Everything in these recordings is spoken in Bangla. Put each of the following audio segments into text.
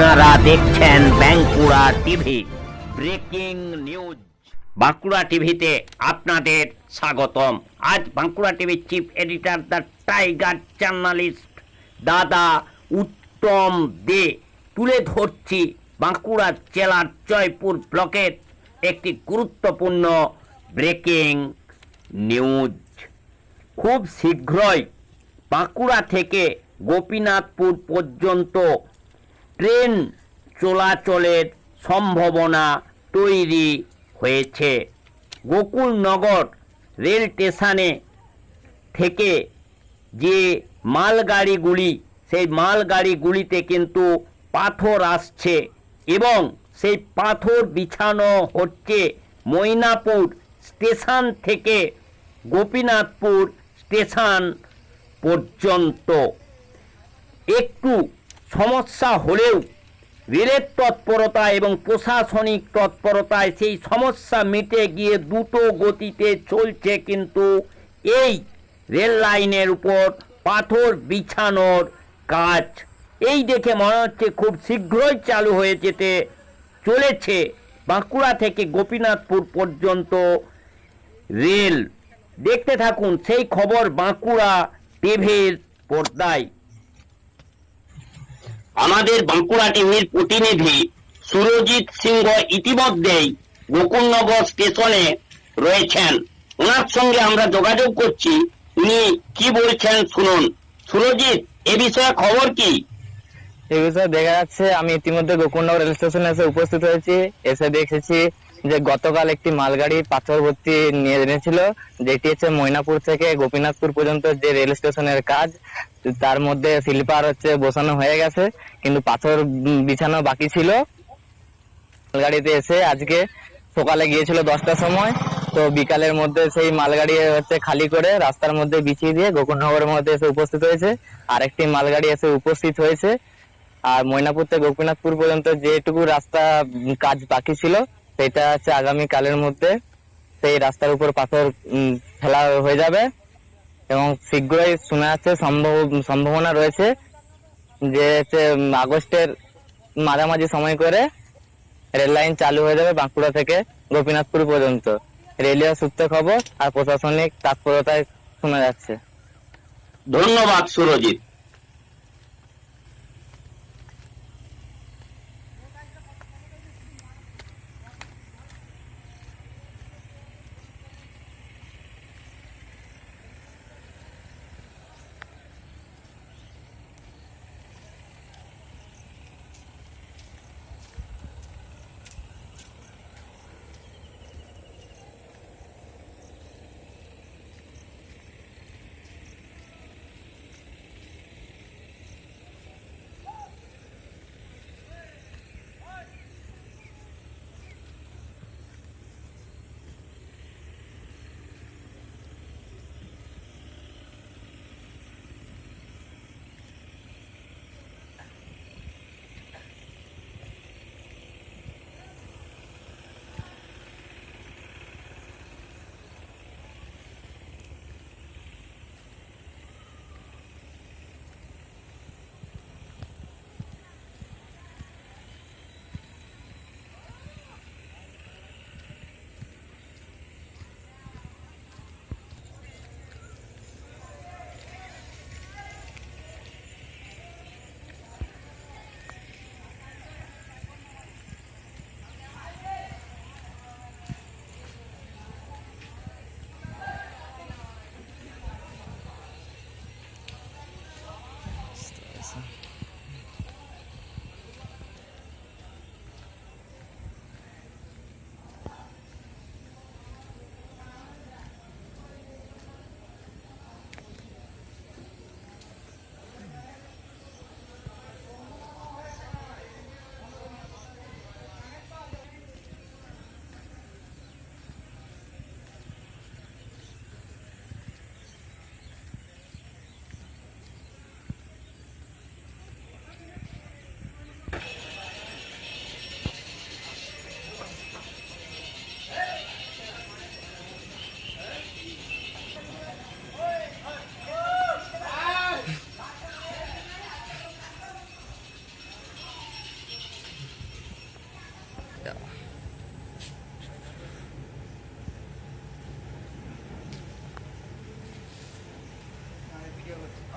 আপনারা দেখছেন Bankura TV breaking news. Bankura টিভিতে আপনাদের স্বাগতম। আজ বাঁকুড়া টিভির chief editor the tiger journalist দাদা উত্তম দে তুলে ধরছি বাঁকুড়া জেলার জয়পুর ব্লকের একটি গুরুত্বপূর্ণ ব্রেকিং নিউজ। খুব শীঘ্রই বাঁকুড়া থেকে গোপীনাথপুর পর্যন্ত ট্রেন চলাচলের সম্ভাবনা তৈরি হয়েছে। গোকুলনগর রেল স্টেশনে থেকে যে মালগাড়িগুলি, সেই মালগাড়িগুলিতে কিন্তু পাথর আসছে এবং সেই পাথর বিছানো হচ্ছে ময়নাপুর স্টেশন থেকে গোপীনাথপুর স্টেশন পর্যন্ত। একটু সমস্যা হলেও রেলের তৎপরতা এবং প্রশাসনিক তৎপরতায় সেই সমস্যা মিটে গিয়ে দ্রুত গতিতে চলছে কিন্তু এই রেল লাইনের উপর পাথর বিছানোর কাজ। এই দেখে মনে হচ্ছে খুব শীঘ্রই চালু হয়ে যেতে চলেছে বাঁকুড়া থেকে গোপীনাথপুর পর্যন্ত রেল। দেখতে থাকুন সেই খবর বাঁকুড়া টিভির পর্দায়। আমাদের বাঁকুড়া টিভির প্রতিনিধি সুরজিৎ সিংহ ইতিমধ্যেই গোকুলনগর স্টেশনে রয়েছেন। ওনার সঙ্গে আমরা যোগাযোগ করছি, উনি কি বলছেন শুনুন। সুরজিৎ, এ বিষয়ে খবর কি? এই বিষয়ে দেখা যাচ্ছে, আমি ইতিমধ্যে গোকুলনগর রেল স্টেশনে এসে উপস্থিত হয়েছি। এসে দেখেছি যে গতকাল একটি মালগাড়ি পাথর ভর্তি নিয়ে এনেছিল, যেটি হচ্ছে ময়নাপুর থেকে গোপীনাথপুর পর্যন্ত যে রেল স্টেশনের কাজ, তার মধ্যে স্লিপার বসানো হয়ে গেছে, কিন্তু পাথর বিছানো বাকি ছিল। মালগাড়িতে এসে আজকে সকালে গিয়েছিল 10টার সময়, তো বিকালের মধ্যে সেই মালগাড়ি খালি করে রাস্তার মধ্যে বিছিয়ে দিয়ে গোকুলনগরের মধ্যে এসে উপস্থিত হয়েছে। আরেকটি মালগাড়ি এসে উপস্থিত হয়েছে। আর ময়নাপুর থেকে গোপীনাথপুর পর্যন্ত যেটুকু রাস্তা কাজ বাকি ছিল, সেটা আগামী কালের মধ্যে সেই রাস্তার উপর পাথর ফেলা হয়ে যাবে এবং শীঘ্রই শোনা যাচ্ছে সম্ভাবনা রয়েছে যে আগস্টের মাঝামাঝি সময় করে রেল লাইন চালু হয়ে যাবে বাঁকুড়া থেকে গোপীনাথপুর পর্যন্ত। রেলীয় সূত্রে খবর আর প্রশাসনিক তৎপরতায় শোনা যাচ্ছে। ধন্যবাদ সুরজিৎ।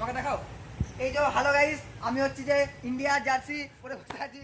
আমাকে দেখাও। এই যে হ্যালো গাইস, আমি হচ্ছি যে ইন্ডিয়া জার্সি পরে বসে আছি।